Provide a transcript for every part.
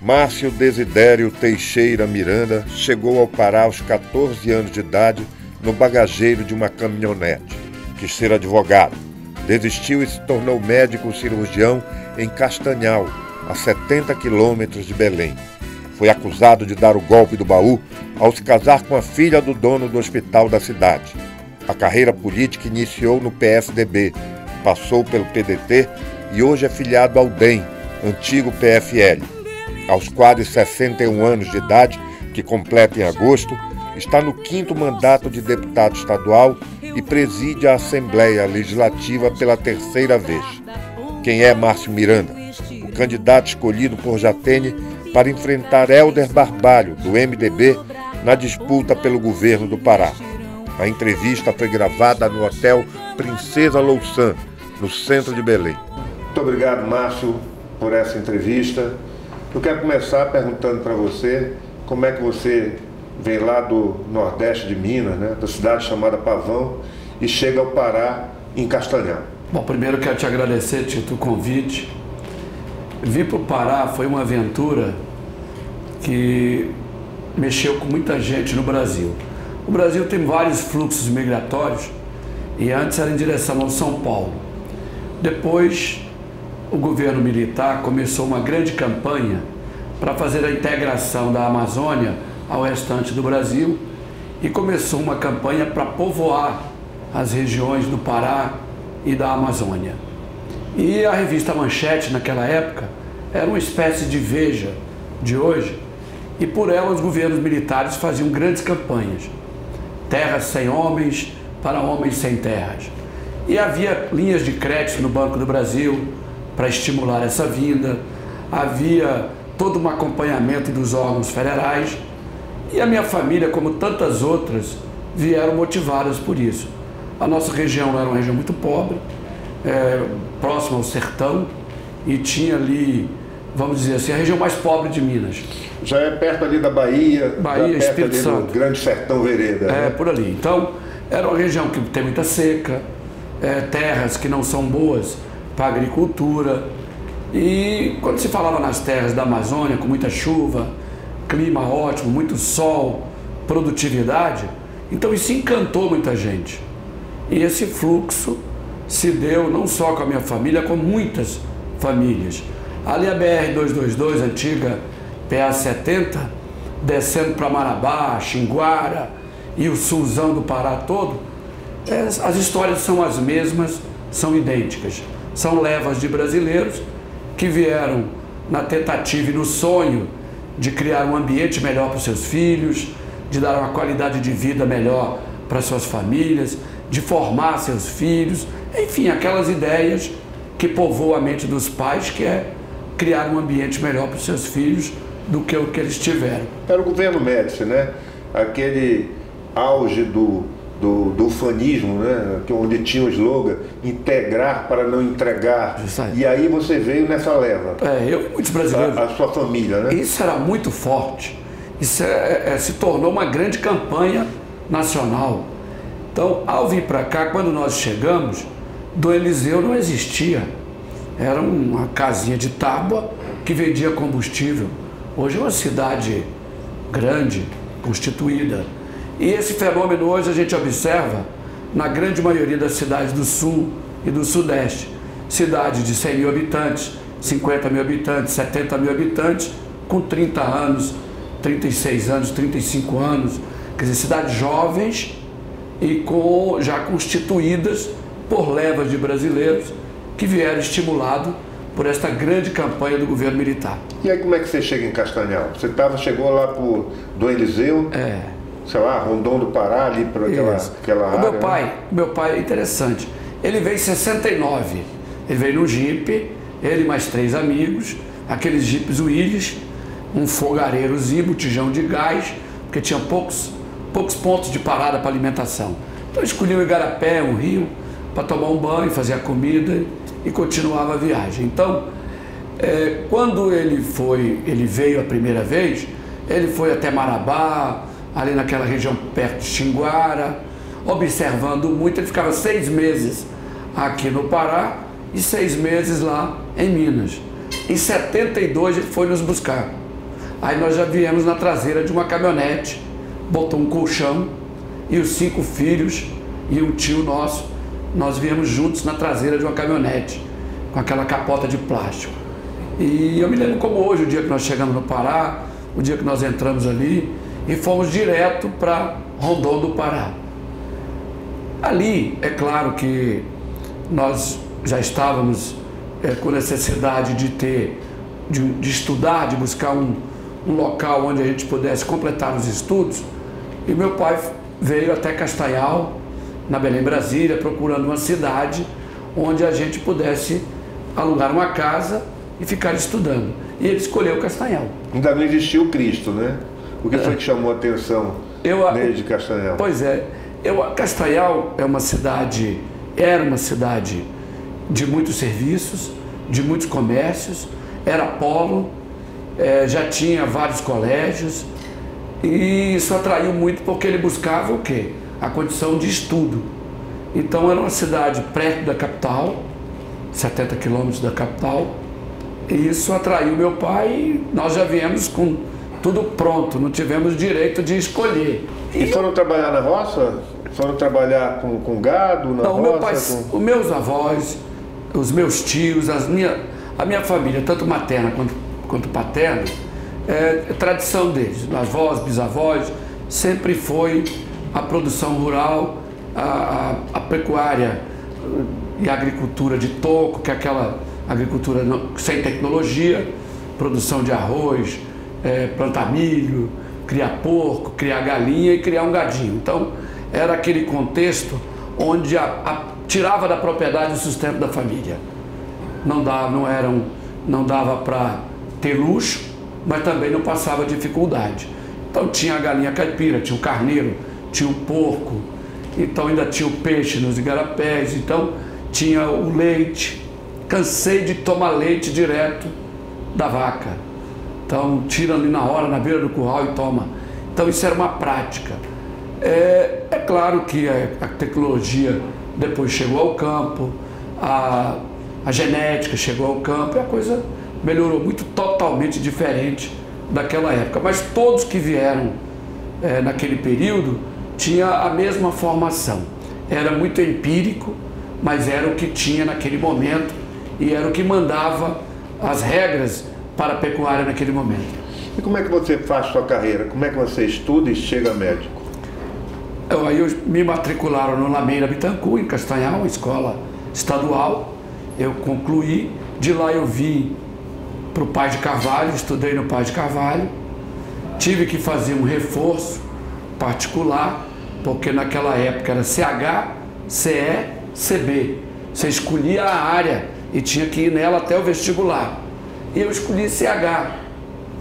Márcio Desidério Teixeira Miranda chegou ao Pará aos 14 anos de idade no bagageiro de uma caminhonete. Quis ser advogado. Desistiu e se tornou médico cirurgião em Castanhal, a 70 quilômetros de Belém. Foi acusado de dar o golpe do baú ao se casar com a filha do dono do hospital da cidade. A carreira política iniciou no PSDB, passou pelo PDT e hoje é filiado ao DEM, antigo PFL. Aos quase 61 anos de idade, que completa em agosto, está no 5º mandato de deputado estadual e preside a Assembleia Legislativa pela 3ª vez. Quem é Márcio Miranda? O candidato escolhido por Jatene para enfrentar Hélder Barbalho, do MDB, na disputa pelo governo do Pará. A entrevista foi gravada no Hotel Princesa Louçã, no centro de Belém. Muito obrigado, Márcio, por essa entrevista. Eu quero começar perguntando para você como é que você vem lá do Nordeste de Minas, né, da cidade chamada Pavão, e chega ao Pará, em Castanhal. Bom, primeiro quero te agradecer, Tito, o convite. Vir para o Pará foi uma aventura que mexeu com muita gente no Brasil. O Brasil tem vários fluxos migratórios e antes era em direção ao São Paulo. Depois, o governo militar começou uma grande campanha para fazer a integração da Amazônia ao restante do Brasil e começou uma campanha para povoar as regiões do Pará e da Amazônia. E a revista Manchete, naquela época, era uma espécie de Veja de hoje, e por ela os governos militares faziam grandes campanhas. Terras sem homens para homens sem terras. E havia linhas de crédito no Banco do Brasil para estimular essa vinda, havia todo um acompanhamento dos órgãos federais, e a minha família, como tantas outras, vieram motivadas por isso. A nossa região era uma região muito pobre, próxima ao sertão, e tinha ali, vamos dizer assim, a região mais pobre de Minas. Já é perto ali da Bahia, Bahia, Espírito Santo. Do Grande Sertão Vereda. É, né? Por ali. Então, era uma região que tem muita seca, terras que não são boas para a agricultura. E quando se falava nas terras da Amazônia, com muita chuva, clima ótimo, muito sol, produtividade, então isso encantou muita gente. E esse fluxo se deu não só com a minha família, com muitas famílias. Ali a BR-222, antiga PA-70, descendo para Marabá, Xinguara e o sulzão do Pará todo, as histórias são as mesmas, são idênticas. São levas de brasileiros que vieram na tentativa e no sonho de criar um ambiente melhor para os seus filhos, de dar uma qualidade de vida melhor para suas famílias, de formar seus filhos, enfim, aquelas ideias que povoam a mente dos pais, que é criar um ambiente melhor para os seus filhos do que o que eles tiveram. Era o governo Médici, né? Aquele auge do ufanismo, né? Onde tinha o slogan integrar para não entregar. E aí você veio nessa leva. Eu e muitos brasileiros. A sua família, né? Isso era muito forte. Isso se tornou uma grande campanha nacional. Então, ao vir para cá, quando nós chegamos, Dom Eliseu não existia. Era uma casinha de tábua que vendia combustível. Hoje é uma cidade grande, constituída. E esse fenômeno hoje a gente observa na grande maioria das cidades do Sul e do Sudeste. Cidades de 100 mil habitantes, 50 mil habitantes, 70 mil habitantes, com 30 anos, 36 anos, 35 anos. Quer dizer, cidades jovens e já constituídas por levas de brasileiros que vieram estimulados por esta grande campanha do governo militar. E aí como é que você chega em Castanhal? Você chegou lá por Dom Eliseu? Sei lá, Rondon do Pará, ali por aquela área. Meu pai é interessante. Ele veio em 69. Ele veio no Jeep, ele e mais 3 amigos, aqueles Jeeps Willys, um fogareirozinho, botijão de gás, porque tinha poucos pontos de parada para alimentação. Então escolhi o Igarapé, um rio, para tomar um banho, fazer a comida e continuava a viagem. Então, quando ele veio a primeira vez, ele foi até Marabá, ali naquela região perto de Xinguara, observando muito. Ele ficava 6 meses aqui no Pará e 6 meses lá em Minas. Em 72 ele foi nos buscar. Aí nós já viemos na traseira de uma caminhonete, botou um colchão e os 5 filhos e um tio nosso, nós viemos juntos na traseira de uma caminhonete, com aquela capota de plástico. E eu me lembro como hoje, o dia que nós chegamos no Pará, o dia que nós entramos ali e fomos direto para Rondon do Pará. Ali, é claro que nós já estávamos com necessidade de estudar, de buscar um local onde a gente pudesse completar os estudos, e meu pai veio até Castanhal, na Belém, Brasília, procurando uma cidade onde a gente pudesse alugar uma casa e ficar estudando. E ele escolheu Castanhal. Ainda não existiu o Cristo, né? O que foi que chamou a atenção nele de Castanhal? Pois é, Castanhal era uma cidade de muitos serviços, de muitos comércios, era polo, já tinha vários colégios, e isso atraiu muito porque ele buscava o quê? A condição de estudo. Então era uma cidade perto da capital, 70 quilômetros da capital, e isso atraiu meu pai e nós já viemos com tudo pronto, não tivemos direito de escolher. E foram trabalhar na roça? Foram trabalhar com gado na roça? Meu pai, os meus avós, os meus tios, a minha família, tanto materna quanto paterna, é tradição deles. Avós, bisavós, sempre foi a produção rural, a pecuária e a agricultura de toco, que é aquela agricultura sem tecnologia, produção de arroz, plantar milho, criar porco, criar galinha e criar um gadinho. Então, era aquele contexto onde tirava da propriedade o sustento da família. Não dava para ter luxo, mas também não passava dificuldade. Então tinha a galinha caipira, tinha o carneiro, tinha o porco, então ainda tinha o peixe nos igarapés, então tinha o leite. Cansei de tomar leite direto da vaca. Então tira ali na hora, na beira do curral e toma. Então isso era uma prática. É claro que a tecnologia depois chegou ao campo, a genética chegou ao campo e a coisa melhorou muito, totalmente diferente daquela época. Mas todos que vieram naquele período tinham a mesma formação. Era muito empírico, mas era o que tinha naquele momento e era o que mandava as regras para a pecuária naquele momento. E como é que você faz sua carreira? Como é que você estuda e chega médico? Aí me matricularam no Lameira Bittencourt, em Castanhal, escola estadual. Eu concluí, de lá eu vim para o Paz de Carvalho, estudei no Paz de Carvalho. Tive que fazer um reforço particular, porque naquela época era CH, CE, CB. Você escolhia a área e tinha que ir nela até o vestibular. E eu escolhi CH,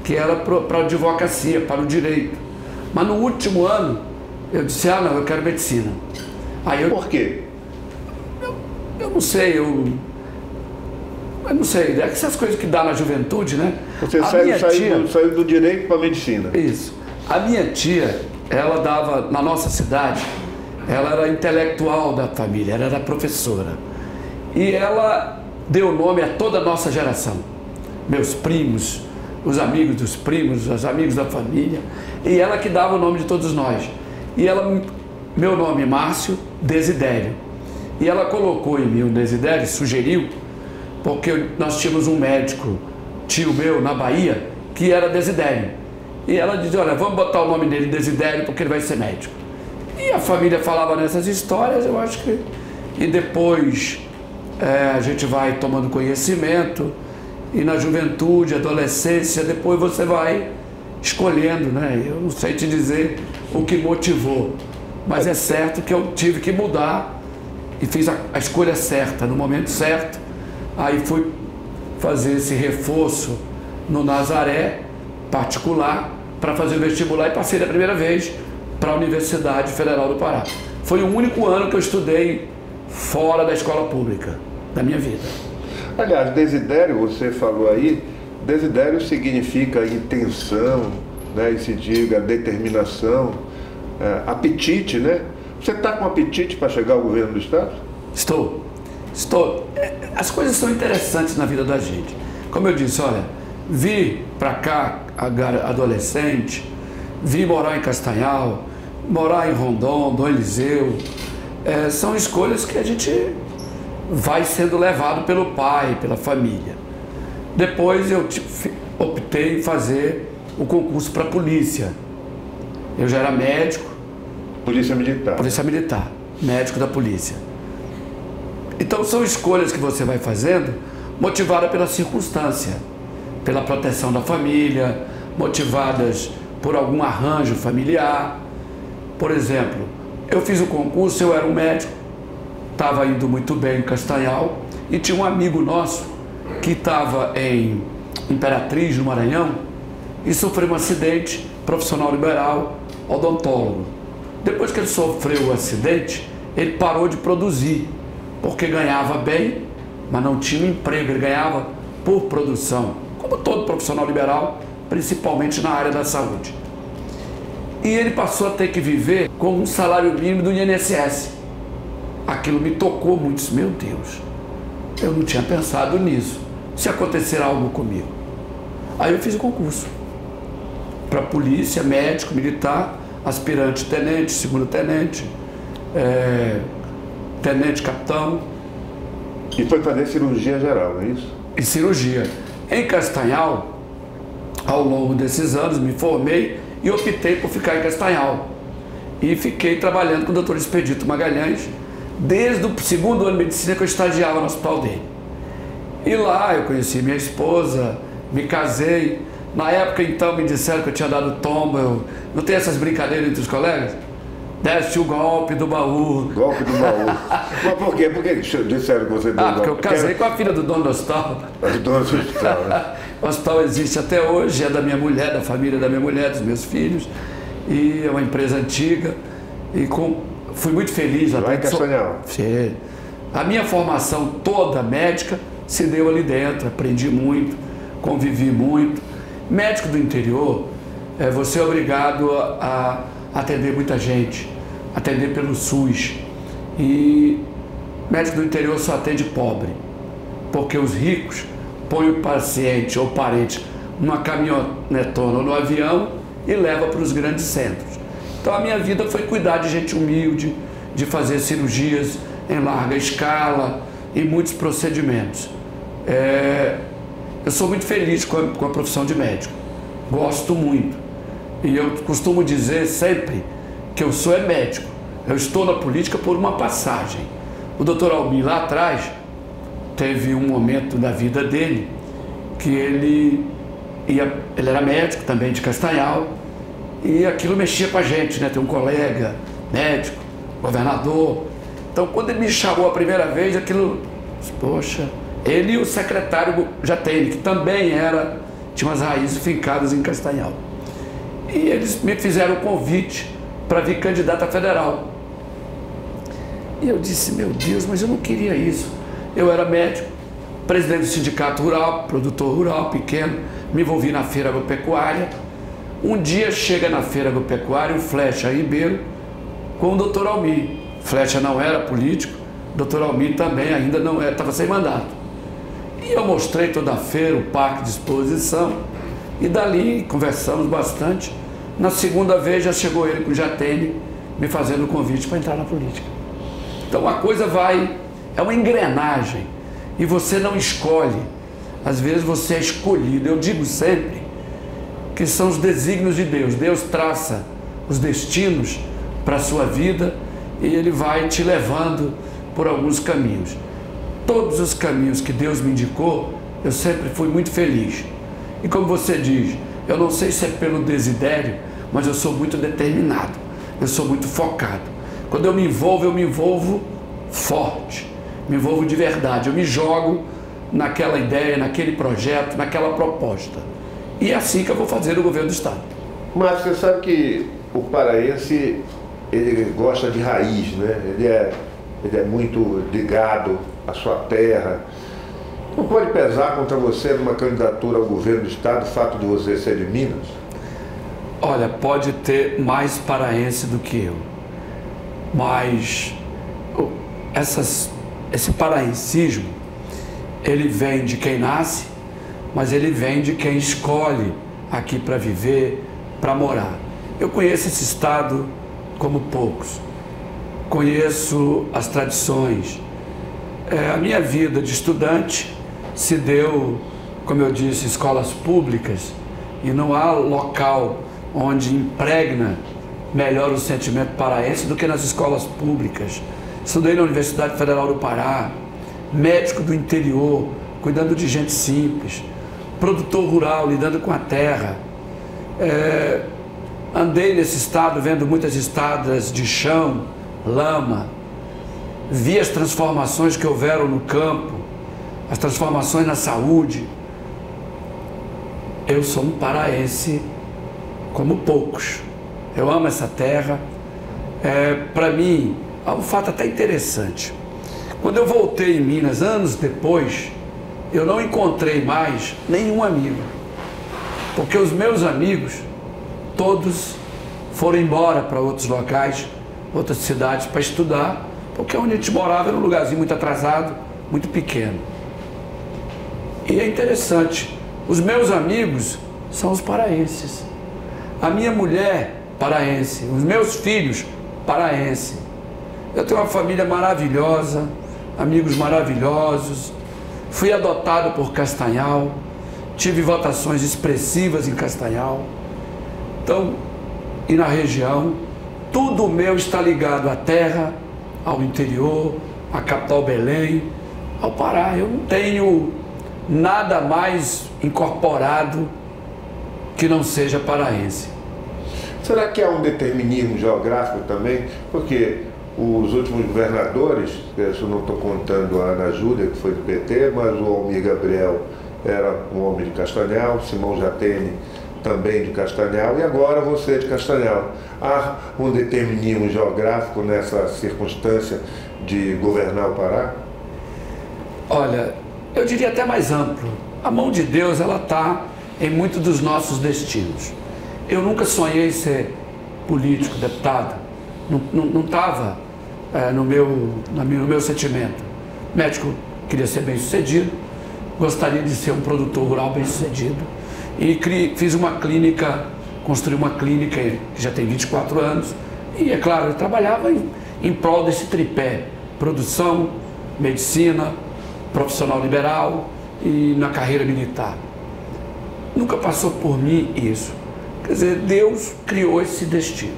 que era para a advocacia, para o direito. Mas no último ano, eu disse, não, eu quero medicina. Por quê? Eu não sei, eu não sei, é essas coisas que dá na juventude, né? Você saiu do direito para a medicina. Isso. A minha tia, ela dava, na nossa cidade, ela era intelectual da família, ela era professora. E ela deu nome a toda a nossa geração. Meus primos, os amigos dos primos, os amigos da família. E ela que dava o nome de todos nós. E ela, meu nome é Márcio Desidério. E ela colocou em mim o Desidério, sugeriu, porque nós tínhamos um médico, tio meu, na Bahia, que era Desidério. E ela dizia, olha, vamos botar o nome dele Desidério porque ele vai ser médico. E a família falava nessas histórias, eu acho que... E depois a gente vai tomando conhecimento, e na juventude, adolescência, depois você vai escolhendo, né? Eu não sei te dizer o que motivou, mas é certo que eu tive que mudar e fiz a escolha certa, no momento certo. Aí fui fazer esse reforço no Nazaré, particular, para fazer o vestibular e passei da primeira vez para a Universidade Federal do Pará. Foi o único ano que eu estudei fora da escola pública da minha vida. Aliás, desidério, você falou aí, desidério significa intenção, né, e se diga determinação, apetite, né? Você está com apetite para chegar ao governo do Estado? Estou. As coisas são interessantes na vida da gente. Como eu disse, olha, vir para cá, adolescente, vir morar em Castanhal, morar em Rondon, Dom Eliseu, são escolhas que a gente vai sendo levado pelo pai, pela família. Depois eu optei em fazer o concurso para a polícia. Eu já era médico. Polícia Militar. Polícia Militar, médico da polícia. Então são escolhas que você vai fazendo motivada pela circunstância, pela proteção da família, motivadas por algum arranjo familiar. Por exemplo, eu fiz o concurso, eu era um médico, estava indo muito bem em Castanhal e tinha um amigo nosso que estava em Imperatriz, no Maranhão, e sofreu um acidente, profissional liberal, odontólogo. Depois que ele sofreu o acidente, ele parou de produzir, porque ganhava bem, mas não tinha um emprego, ele ganhava por produção, como todo profissional liberal, principalmente na área da saúde. E ele passou a ter que viver com um salário mínimo do INSS. Aquilo me tocou muito, meu Deus, eu não tinha pensado nisso, se acontecer algo comigo. Aí eu fiz o concurso para polícia, médico, militar, aspirante tenente, segundo tenente, tenente capitão. E foi fazer cirurgia geral, não é isso? E cirurgia. Em Castanhal, ao longo desses anos, me formei e optei por ficar em Castanhal. E fiquei trabalhando com o Dr. Expedito Magalhães, desde o segundo ano de medicina que eu estagiava no hospital dele. E lá eu conheci minha esposa, me casei. Na época, então, me disseram que eu tinha dado tombo. Não tem essas brincadeiras entre os colegas? Desce o golpe do baú. Golpe do baú. Mas por quê? Por que disseram que você deu golpe? Porque eu casei com a filha do dono do hospital. Do dono do hospital, né? O hospital existe até hoje, é da minha mulher, da família da minha mulher, dos meus filhos. E é uma empresa antiga. E fui muito feliz. Lá em Castanhal? A minha formação toda médica se deu ali dentro. Aprendi muito, convivi muito. Médico do interior, você é obrigado a atender muita gente, atender pelo SUS. E médico do interior só atende pobre, porque os ricos põem o paciente ou parente numa caminhonetona ou no avião e leva para os grandes centros. Então a minha vida foi cuidar de gente humilde, de fazer cirurgias em larga escala e muitos procedimentos. Eu sou muito feliz com a profissão de médico, gosto muito. E eu costumo dizer sempre que eu sou médico, eu estou na política por uma passagem. O Dr. Almir lá atrás teve um momento da vida dele que ele era médico também de Castanhal e aquilo mexia com a gente, né? Tem um colega médico, governador. Então quando ele me chamou a primeira vez, aquilo, poxa... Ele e o secretário Jatene, que também tinha umas raízes fincadas em Castanhal. E eles me fizeram o convite para vir candidato a federal. E eu disse, meu Deus, mas eu não queria isso. Eu era médico, presidente do sindicato rural, produtor rural, pequeno, me envolvi na feira agropecuária. Um dia chega na feira agropecuária o Flecha Ribeiro com o Dr. Almir. Flecha não era político, o Dr. Almir também ainda não era, estava sem mandato. E eu mostrei toda a feira, o parque de exposição, e dali conversamos bastante. Na segunda vez já chegou ele com o Jatene, me fazendo o convite para entrar na política. Então a coisa é uma engrenagem, e você não escolhe, às vezes você é escolhido. Eu digo sempre que são os desígnios de Deus. Deus traça os destinos para a sua vida e Ele vai te levando por alguns caminhos. Todos os caminhos que Deus me indicou, eu sempre fui muito feliz. E como você diz, eu não sei se é pelo desidério, mas eu sou muito determinado, eu sou muito focado. Quando eu me envolvo forte, me envolvo de verdade, eu me jogo naquela ideia, naquele projeto, naquela proposta. E é assim que eu vou fazer no governo do Estado. Mas você sabe que o paraense, ele gosta de raiz, né? Ele é muito ligado à sua terra. Não pode pesar contra você numa candidatura ao governo do Estado o fato de você ser de Minas? Olha, pode ter mais paraense do que eu, mas esse paraensismo, ele vem de quem nasce, mas ele vem de quem escolhe aqui para viver, para morar. Eu conheço esse estado como poucos, conheço as tradições. A minha vida de estudante se deu, como eu disse, em escolas públicas, e não há local onde impregna melhor o sentimento paraense do que nas escolas públicas. Estudei na Universidade Federal do Pará, médico do interior, cuidando de gente simples, produtor rural, lidando com a terra. Andei nesse estado vendo muitas estradas de chão, lama, vi as transformações que houveram no campo, as transformações na saúde. Eu sou um paraense como poucos. Eu amo essa terra. Para mim, um fato até interessante. Quando eu voltei em Minas, anos depois, eu não encontrei mais nenhum amigo. Porque os meus amigos, todos foram embora para outros locais, outras cidades para estudar, porque onde a gente morava era um lugarzinho muito atrasado, muito pequeno. E é interessante, os meus amigos são os paraenses. A minha mulher, paraense. Os meus filhos, paraense. Eu tenho uma família maravilhosa, amigos maravilhosos. Fui adotado por Castanhal, tive votações expressivas em Castanhal. Então, e na região, tudo meu está ligado à terra, ao interior, à capital Belém, ao Pará. Eu não tenho nada mais incorporado que não seja paraense. Será que há um determinismo geográfico também? Porque os últimos governadores, eu não estou contando a Ana Júlia, que foi do PT, mas o Almir Gabriel era um homem de Castanhal, Simão Jatene também de Castanhal, e agora você de Castanhal. Há um determinismo geográfico nessa circunstância de governar o Pará? Olha, eu diria até mais amplo. A mão de Deus, ela está em muitos dos nossos destinos. Eu nunca sonhei ser político, deputado. Não estava no meu sentimento. Médico, queria ser bem sucedido, gostaria de ser um produtor rural bem sucedido. E fiz uma clínica, construí uma clínica que já tem 24 anos. E, é claro, eu trabalhava em prol desse tripé: produção, medicina, profissional liberal e na carreira militar. Nunca passou por mim isso. Quer dizer, Deus criou esse destino.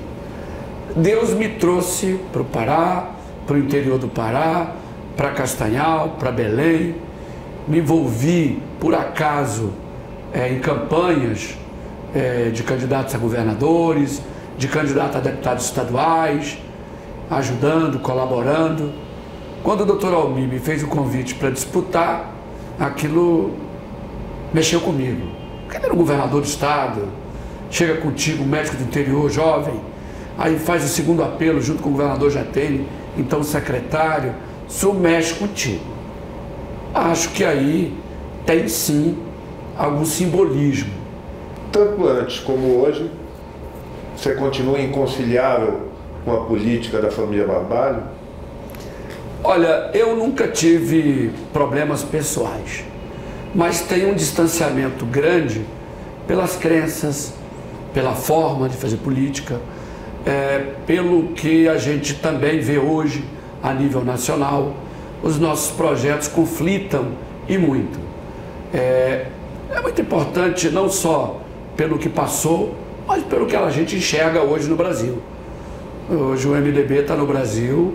Deus me trouxe para o Pará, para o interior do Pará, para Castanhal, para Belém. Me envolvi, por acaso, em campanhas de candidatos a governadores, de candidatos a deputados estaduais, ajudando, colaborando. Quando o doutor Almir me fez o convite para disputar, aquilo mexeu comigo. Ele era um governador do estado, chega contigo, um médico do interior, jovem, aí faz o segundo apelo junto com o governador Jatene, então o secretário, isso mexe contigo. Acho que aí tem sim algum simbolismo. Tanto antes como hoje, você continua inconciliável com a política da família Barbalho? Olha, eu nunca tive problemas pessoais, mas tenho um distanciamento grande pelas crenças, pela forma de fazer política, pelo que a gente também vê hoje a nível nacional. Os nossos projetos conflitam e muito. É muito importante não só pelo que passou, mas pelo que a gente enxerga hoje no Brasil. Hoje o MDB está no Brasil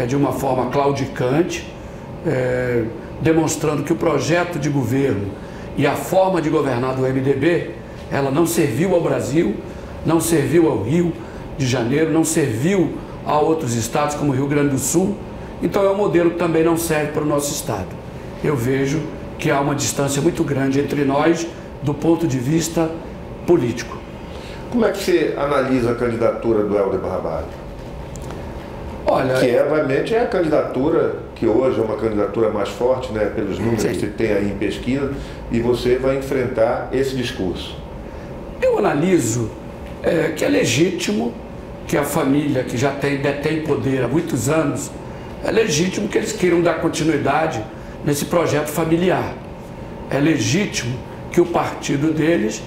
de uma forma claudicante, demonstrando que o projeto de governo e a forma de governar do MDB, ela não serviu ao Brasil, não serviu ao Rio de Janeiro, não serviu a outros estados como o Rio Grande do Sul. Então é um modelo que também não serve para o nosso estado. Eu vejo que há uma distância muito grande entre nós do ponto de vista político. Como é que você analisa a candidatura do Helder Barbalho? Olha, que realmente é a candidatura que hoje é uma candidatura mais forte, né, pelos números que você tem aí em pesquisa, e você vai enfrentar esse discurso. Eu analiso que é legítimo que a família que já detém poder há muitos anos, é legítimo que eles queiram dar continuidade nesse projeto familiar. É legítimo que o partido deles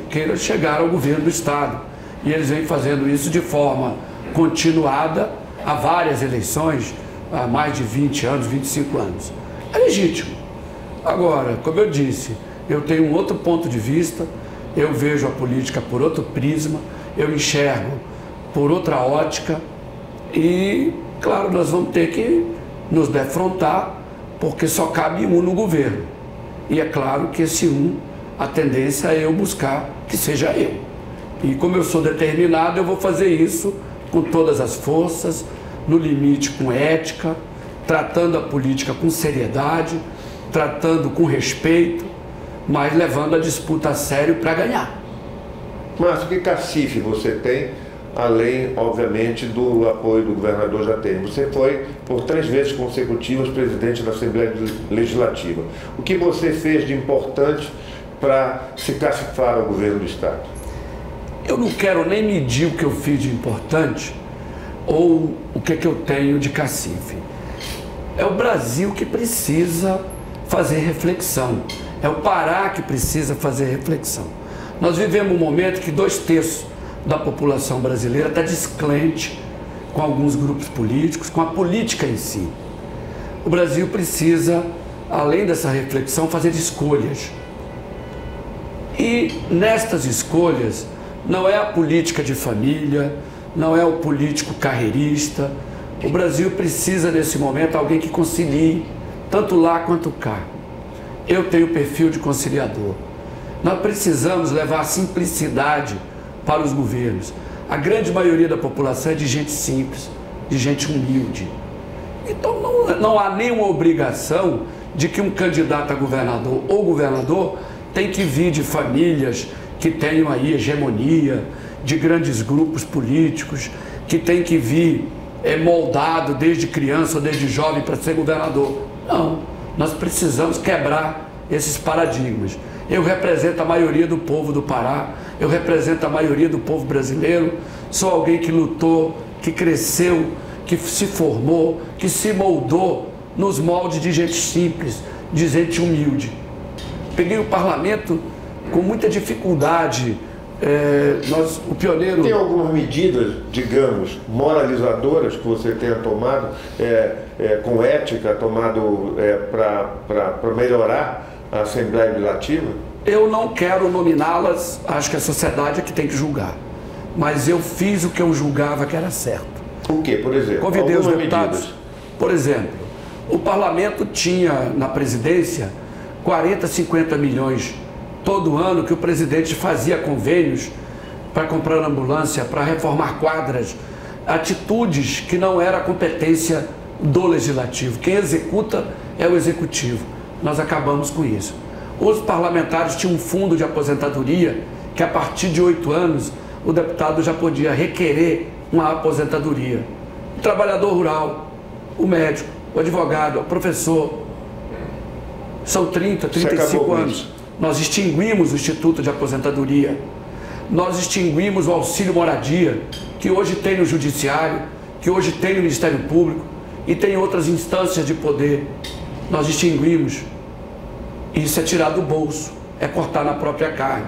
queira chegar ao governo do Estado. E eles vêm fazendo isso de forma continuada há várias eleições, há mais de 20 anos, 25 anos. É legítimo. Agora, como eu disse, eu tenho um outro ponto de vista, eu vejo a política por outro prisma, eu enxergo por outra ótica e, claro, nós vamos ter que nos defrontar, porque só cabe um no governo. E é claro que esse um, a tendência é eu buscar que seja eu. E como eu sou determinado, eu vou fazer isso com todas as forças, no limite com ética, tratando a política com seriedade, tratando com respeito, mas levando a disputa a sério para ganhar. Márcio, que cacife você tem, além, obviamente, do apoio do governador Jatene? Você foi, por 3 vezes consecutivas, presidente da Assembleia Legislativa. O que você fez de importante para se cacifar ao governo do Estado? Eu não quero nem medir o que eu fiz de importante ou o que eu tenho de cacife. É o Brasil que precisa fazer reflexão. É o Pará que precisa fazer reflexão. Nós vivemos um momento que 2/3 da população brasileira está descrente com alguns grupos políticos, com a política em si. O Brasil precisa, além dessa reflexão, fazer escolhas. E nestas escolhas, não é a política de família, não é o político carreirista. O Brasil precisa, nesse momento, alguém que concilie, tanto lá quanto cá. Eu tenho perfil de conciliador. Nós precisamos levar a simplicidade para os governos. A grande maioria da população é de gente simples, de gente humilde. Então não há nenhuma obrigação de que um candidato a governador ou governador tem que vir de famílias que tenham aí hegemonia, de grandes grupos políticos, que tem que vir moldado desde criança ou desde jovem para ser governador. Não, nós precisamos quebrar esses paradigmas. Eu represento a maioria do povo do Pará, eu represento a maioria do povo brasileiro, sou alguém que lutou, que cresceu, que se formou, que se moldou nos moldes de gente simples, de gente humilde. Peguei o parlamento com muita dificuldade. O pioneiro... Tem algumas medidas, digamos, moralizadoras que você tenha tomado, com ética, tomado para melhorar a Assembleia Legislativa? Eu não quero nominá-las, acho que a sociedade é que tem que julgar. Mas eu fiz o que eu julgava que era certo. O que, por exemplo? Convidei os deputados. Por exemplo, o parlamento tinha na presidência 40, 50 milhões todo ano que o presidente fazia convênios para comprar ambulância, para reformar quadras, atitudes que não era competência do legislativo. Quem executa é o executivo. Nós acabamos com isso. Os parlamentares tinham um fundo de aposentadoria que a partir de 8 anos o deputado já podia requerer uma aposentadoria. O trabalhador rural, o médico, o advogado, o professor, são 30, 35 anos. Nós extinguimos o Instituto de Aposentadoria, nós extinguimos o auxílio moradia, que hoje tem no Judiciário, que hoje tem no Ministério Público e tem outras instâncias de poder. Nós extinguimos. Isso é tirar do bolso, é cortar na própria carne.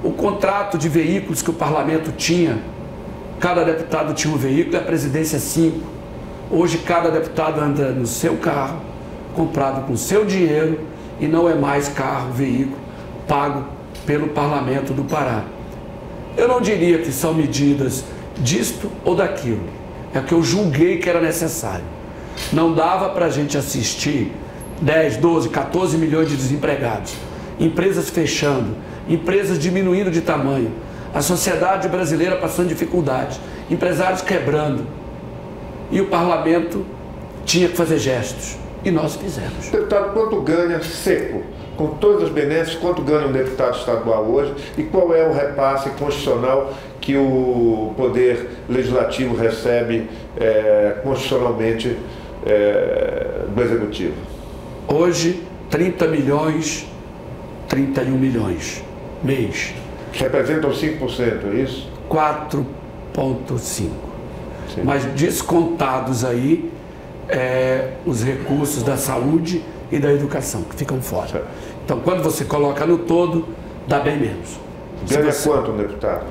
O contrato de veículos que o parlamento tinha, cada deputado tinha um veículo, a presidência 5. Hoje cada deputado anda no seu carro, comprado com seu dinheiro, e não é mais carro, veículo, pago pelo Parlamento do Pará. Eu não diria que são medidas disto ou daquilo, é que eu julguei que era necessário. Não dava para a gente assistir 10, 12, 14 milhões de desempregados, empresas fechando, empresas diminuindo de tamanho, a sociedade brasileira passando dificuldades, empresários quebrando, e o parlamento tinha que fazer gestos. E nós fizemos. Deputado, quanto ganha seco, com todas as benesses, quanto ganha um deputado estadual hoje e qual é o repasse constitucional que o Poder Legislativo recebe constitucionalmente do Executivo? Hoje, 30 milhões, 31 milhões, mês. Representam 5%, é isso? 4,5%. Mas descontados aí, os recursos da saúde e da educação, que ficam fora. Então, quando você coloca no todo, dá bem menos. Ganha quanto um deputado?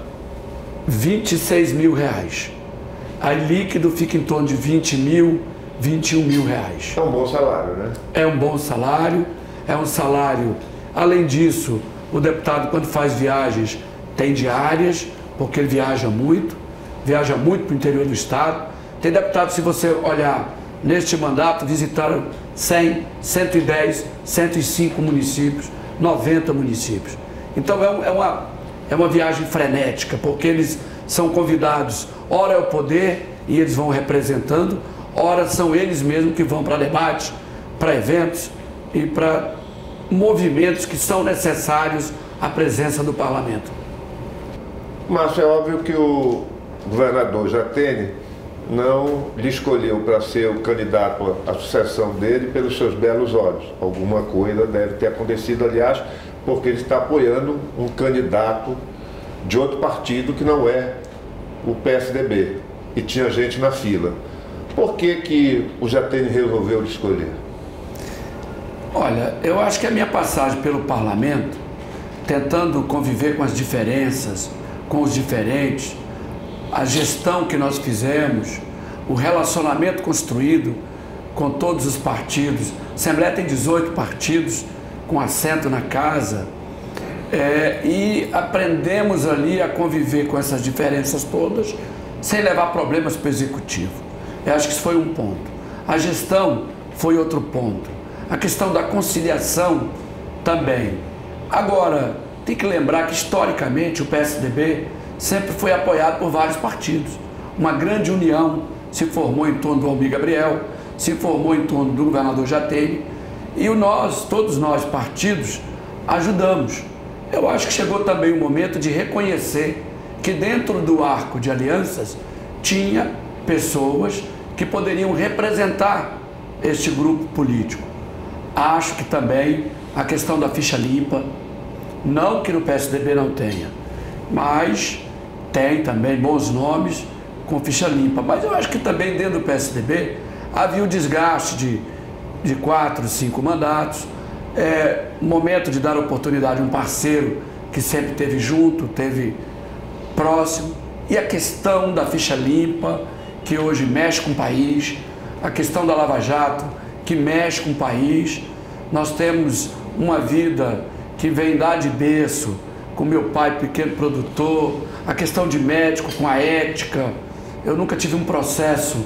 R$26 mil. Aí líquido fica em torno de 20 mil, 21 mil reais. É um bom salário, né? É um bom salário, é um salário. Além disso, o deputado, quando faz viagens, tem diárias, porque ele viaja muito para o interior do estado. Tem deputados, se você olhar neste mandato, visitaram 100, 110, 105 municípios, 90 municípios. Então é uma viagem frenética, porque eles são convidados, ora é o poder e eles vão representando, ora são eles mesmos que vão para debates, para eventos e para movimentos que são necessários à presença do parlamento. Márcio, é óbvio que o governador Jatene não lhe escolheu para ser o candidato à sucessão dele pelos seus belos olhos. Alguma coisa deve ter acontecido, aliás, porque ele está apoiando um candidato de outro partido que não é o PSDB, e tinha gente na fila. Por que o Jatene resolveu lhe escolher? Olha, eu acho que a minha passagem pelo parlamento, tentando conviver com as diferenças, com os diferentes, a gestão que nós fizemos, o relacionamento construído com todos os partidos. A Assembleia tem 18 partidos com assento na casa, e aprendemos ali a conviver com essas diferenças todas sem levar problemas para o executivo. Eu acho que isso foi um ponto. A gestão foi outro ponto. A questão da conciliação também. Agora, tem que lembrar que historicamente o PSDB sempre foi apoiado por vários partidos. Uma grande união se formou em torno do Almir Gabriel, se formou em torno do governador Jatene, e todos nós partidos ajudamos. Eu acho que chegou também o momento de reconhecer que dentro do arco de alianças tinha pessoas que poderiam representar este grupo político. Acho que também a questão da ficha limpa, não que no PSDB não tenha, mas tem também bons nomes com ficha limpa. Mas eu acho que também dentro do PSDB havia o desgaste de 4, 5 mandatos, momento de dar oportunidade a um parceiro que sempre esteve junto, esteve próximo, e a questão da ficha limpa, que hoje mexe com o país, a questão da Lava Jato, que mexe com o país. Nós temos uma vida que vem dar de berço com meu pai, pequeno produtor, a questão de médico com a ética. Eu nunca tive um processo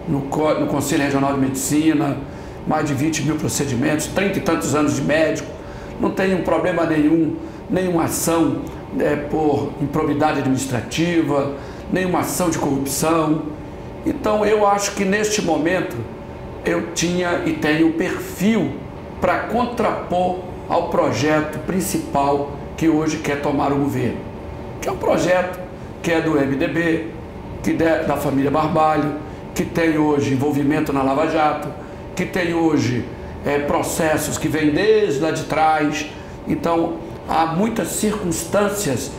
no Conselho Regional de Medicina, mais de 20 mil procedimentos, 30 e tantos anos de médico, não tenho problema nenhum, nenhuma ação por improbidade administrativa, nenhuma ação de corrupção. Então eu acho que neste momento eu tinha e tenho o perfil para contrapor ao projeto principal que hoje quer tomar o governo, que é um projeto que é do MDB, que é da família Barbalho, que tem hoje envolvimento na Lava Jato, que tem hoje processos que vêm desde lá de trás. Então há muitas circunstâncias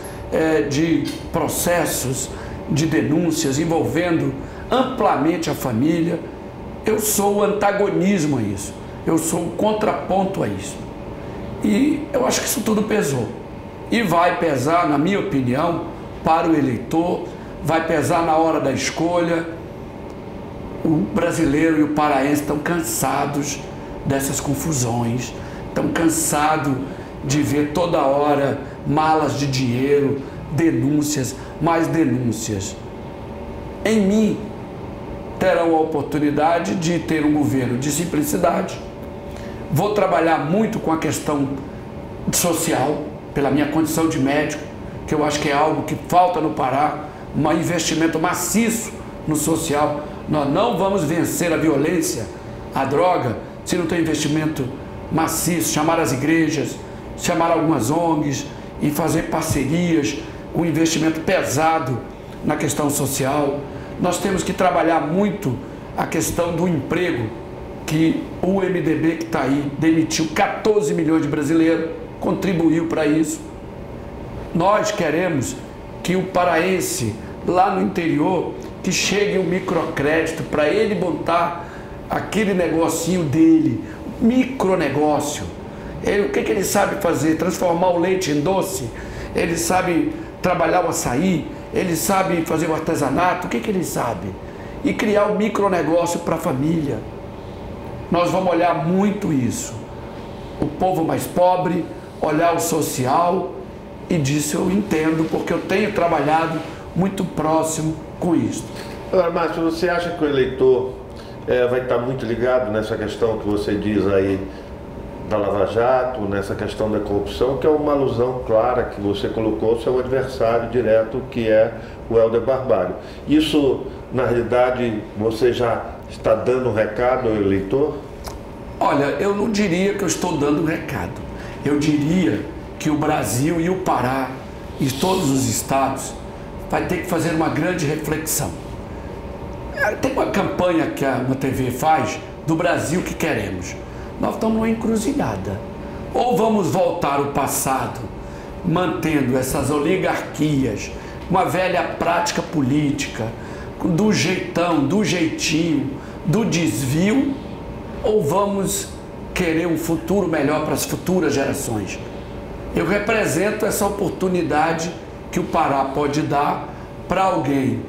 de processos, de denúncias envolvendo amplamente a família. Eu sou o antagonismo a isso, eu sou o contraponto a isso. E eu acho que isso tudo pesou. E vai pesar, na minha opinião, para o eleitor, vai pesar na hora da escolha. O brasileiro e o paraense estão cansados dessas confusões, estão cansados de ver toda hora malas de dinheiro, denúncias, mais denúncias. Em mim, terão a oportunidade de ter um governo de simplicidade. Vou trabalhar muito com a questão social, pela minha condição de médico, que eu acho que é algo que falta no Pará, um investimento maciço no social. Nós não vamos vencer a violência, a droga, se não tem investimento maciço, chamar as igrejas, chamar algumas ONGs e fazer parcerias com investimento pesado na questão social. Nós temos que trabalhar muito a questão do emprego, que o MDB que está aí demitiu 14 milhões de brasileiros, contribuiu para isso. Nós queremos que o paraense lá no interior, que chegue um microcrédito para ele montar aquele negocinho dele, micronegócio. O que ele sabe fazer? Transformar o leite em doce? Ele sabe trabalhar o açaí? Ele sabe fazer o artesanato? O que ele sabe? E criar um micronegócio para a família. Nós vamos olhar muito isso. O povo mais pobre, olhar o social, e disso eu entendo, porque eu tenho trabalhado muito próximo com isso. Agora, Márcio, você acha que o eleitor vai estar muito ligado nessa questão que você diz aí da Lava Jato, nessa questão da corrupção, que é uma alusão clara que você colocou ao seu adversário direto, que é o Helder Barbalho. Isso, na realidade, você já está dando um recado ao eleitor? Olha, eu não diria que eu estou dando um recado. Eu diria que o Brasil e o Pará e todos os estados vai ter que fazer uma grande reflexão. Tem uma campanha que uma TV faz do Brasil que queremos. Nós estamos numa encruzilhada. Ou vamos voltar ao passado, mantendo essas oligarquias, uma velha prática política, do jeitão, do jeitinho, do desvio, ou vamos querer um futuro melhor para as futuras gerações. Eu represento essa oportunidade que o Pará pode dar para alguém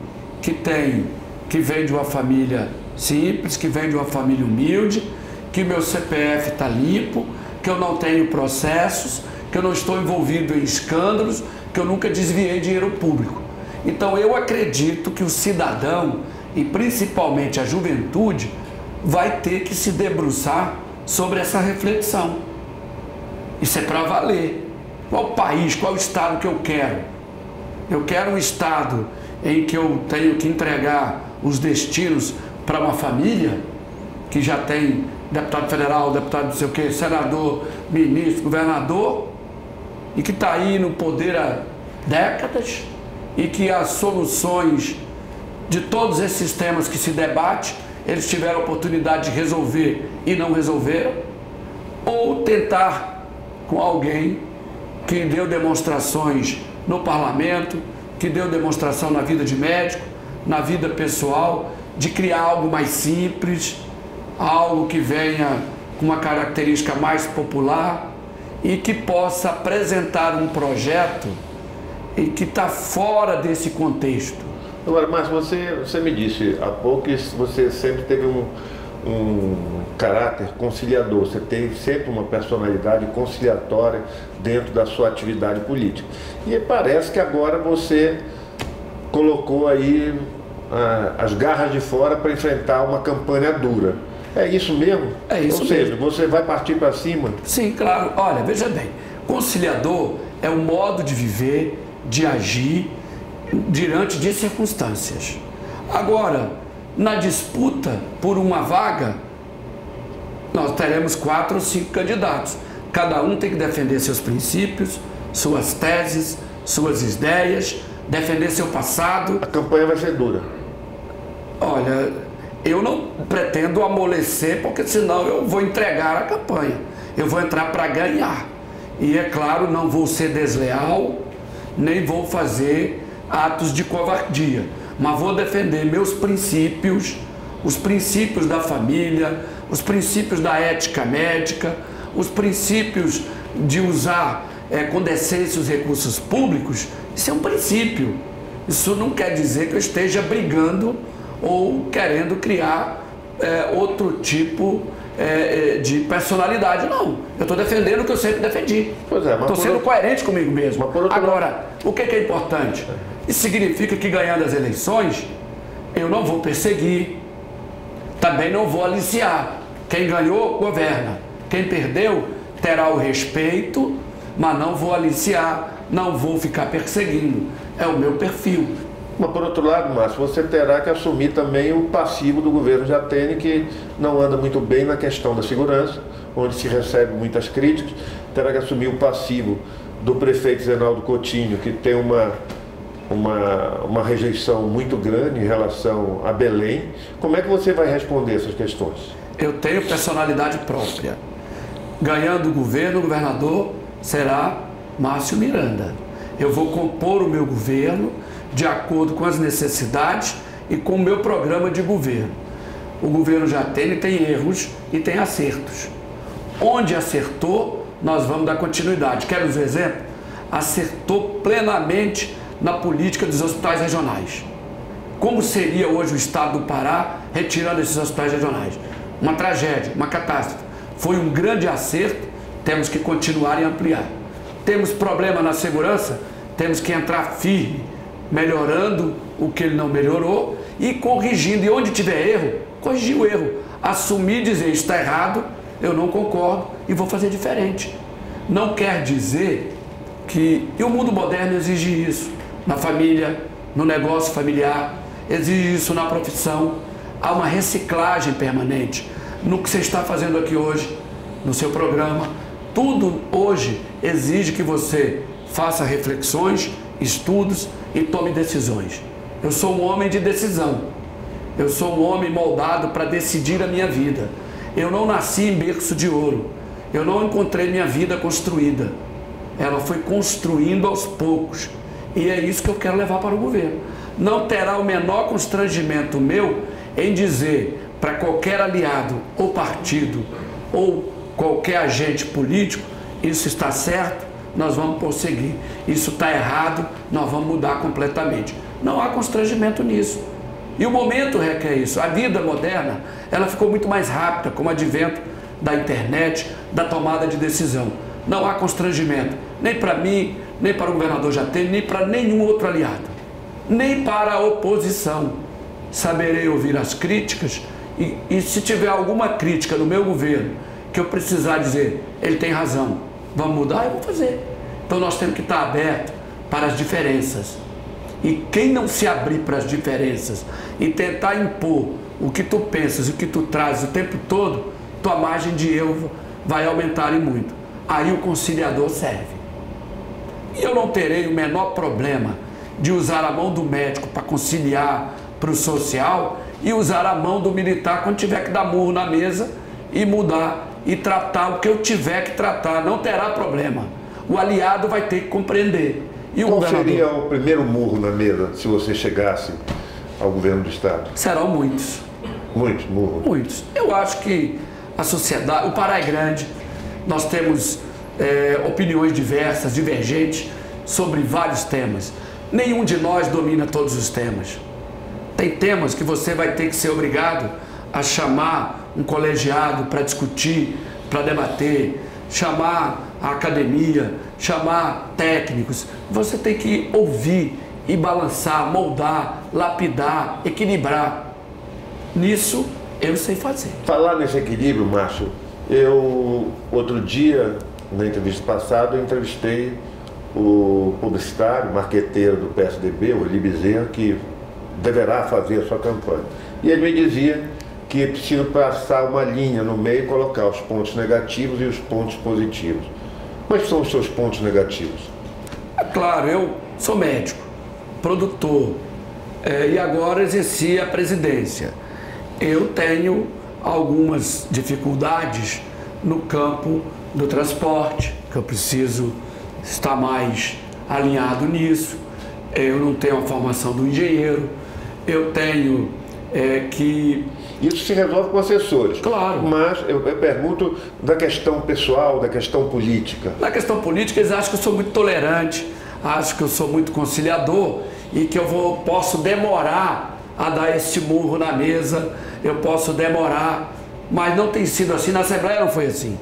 que vem de uma família simples, que vem de uma família humilde, que meu CPF está limpo, que eu não tenho processos, que eu não estou envolvido em escândalos, que eu nunca desviei dinheiro público. Então eu acredito que o cidadão, e principalmente a juventude, vai ter que se debruçar sobre essa reflexão. Isso é para valer. Qual país, qual estado que eu quero? Eu quero um estado em que eu tenho que entregar os destinos para uma família que já tem deputado federal, deputado não sei o que, senador, ministro, governador, e que está aí no poder há décadas, e que as soluções de todos esses temas que se debate, eles tiveram a oportunidade de resolver e não resolveram, ou tentar com alguém que deu demonstrações no parlamento, que deu demonstração na vida de médico, na vida pessoal, de criar algo mais simples, algo que venha com uma característica mais popular e que possa apresentar um projeto e que está fora desse contexto. Agora, Márcio, você me disse há pouco que você sempre teve um caráter conciliador, você teve sempre uma personalidade conciliatória dentro da sua atividade política. E parece que agora você colocou aí as garras de fora para enfrentar uma campanha dura. É isso mesmo? É isso mesmo. Ou seja, você vai partir para cima? Sim, claro. Olha, veja bem, conciliador é um modo de viver, de agir diante de circunstâncias. Agora, na disputa por uma vaga, nós teremos 4 ou 5 candidatos. Cada um tem que defender seus princípios, suas teses, suas ideias, defender seu passado. A campanha vai ser dura. Olha, eu não pretendo amolecer, porque senão eu vou entregar a campanha. Eu vou entrar para ganhar. E é claro, não vou ser desleal, nem vou fazer atos de covardia, mas vou defender meus princípios, os princípios da família, os princípios da ética médica, os princípios de usar com decência os recursos públicos. Isso é um princípio. Isso não quer dizer que eu esteja brigando ou querendo criar outro tipo de personalidade. Não, eu estou defendendo o que eu sempre defendi. Estou sendo coerente comigo mesmo. Agora, o que é importante? Isso significa que ganhando as eleições, eu não vou perseguir, também não vou aliciar. Quem ganhou, governa. Quem perdeu, terá o respeito, mas não vou aliciar, não vou ficar perseguindo. É o meu perfil. Mas, por outro lado, Márcio, você terá que assumir também o passivo do governo Jatene, que não anda muito bem na questão da segurança, onde se recebe muitas críticas. Terá que assumir o passivo do prefeito Zenaldo Coutinho, que tem uma rejeição muito grande em relação a Belém. Como é que você vai responder essas questões? Eu tenho personalidade própria. Ganhando o governo, o governador será Márcio Miranda. Eu vou compor o meu governo de acordo com as necessidades e com o meu programa de governo. O governo Jatene tem erros e tem acertos. Onde acertou, nós vamos dar continuidade. Quero um exemplo? Acertou plenamente na política dos hospitais regionais. Como seria hoje o estado do Pará retirando esses hospitais regionais? Uma tragédia, uma catástrofe. Foi um grande acerto, temos que continuar e ampliar. Temos problema na segurança, temos que entrar firme, melhorando o que ele não melhorou e corrigindo. E onde tiver erro, corrigir o erro. Assumir e dizer, está errado, eu não concordo e vou fazer diferente. Não quer dizer que... E o mundo moderno exige isso. Na família, no negócio familiar, exige isso na profissão. Há uma reciclagem permanente. No que você está fazendo aqui hoje, no seu programa, tudo hoje exige que você faça reflexões, estudos e tome decisões. Eu sou um homem de decisão. Eu sou um homem moldado para decidir a minha vida. Eu não nasci em berço de ouro. Eu não encontrei minha vida construída. Ela foi construindo aos poucos. E é isso que eu quero levar para o governo. Não terá o menor constrangimento meu em dizer para qualquer aliado ou partido ou qualquer agente político, isso está certo, nós vamos prosseguir. Isso está errado, nós vamos mudar completamente. Não há constrangimento nisso. E o momento requer isso. A vida moderna, ela ficou muito mais rápida com o advento da internet, da tomada de decisão. Não há constrangimento, nem para mim, nem para o governador Jatene, nem para nenhum outro aliado, nem para a oposição. Saberei ouvir as críticas e se tiver alguma crítica no meu governo que eu precisar dizer, ele tem razão, vamos mudar, eu vou fazer. Então nós temos que estar abertos para as diferenças. E quem não se abrir para as diferenças e tentar impor o que tu pensas e o que tu trazes o tempo todo, tua margem de erro vai aumentar e muito. Aí o conciliador serve. E eu não terei o menor problema de usar a mão do médico para conciliar para o social e usar a mão do militar quando tiver que dar murro na mesa e mudar e tratar o que eu tiver que tratar. Não terá problema. O aliado vai ter que compreender. E qual seria o primeiro murro na mesa se você chegasse ao governo do Estado? Serão muitos. Muitos murros? Muitos. Eu acho que a sociedade... O Pará é grande. Nós temos opiniões diversas, divergentes, sobre vários temas. Nenhum de nós domina todos os temas. Tem temas que você vai ter que ser obrigado a chamar um colegiado para discutir, para debater, chamar a academia, chamar técnicos. Você tem que ouvir e balançar, moldar, lapidar, equilibrar. Nisso eu sei fazer. Falar nesse equilíbrio, Márcio, eu outro dia, na entrevista passada, eu entrevistei o publicitário, marqueteiro do PSDB, o Eli Bezerra, que deverá fazer a sua campanha. E ele me dizia que é preciso passar uma linha no meio e colocar os pontos negativos e os pontos positivos. Quais são os seus pontos negativos? É claro, eu sou médico, produtor, e agora exerci a presidência. Eu tenho algumas dificuldades no campo do transporte, que eu preciso estar mais alinhado nisso. Eu não tenho a formação do engenheiro, eu tenho que... Isso se resolve com assessores. Claro. Mas eu pergunto da questão pessoal, da questão política. Na questão política, eles acham que eu sou muito tolerante, acham que eu sou muito conciliador e que eu posso demorar a dar esse murro na mesa, eu posso demorar, mas não tem sido assim. Na Assembleia não foi assim.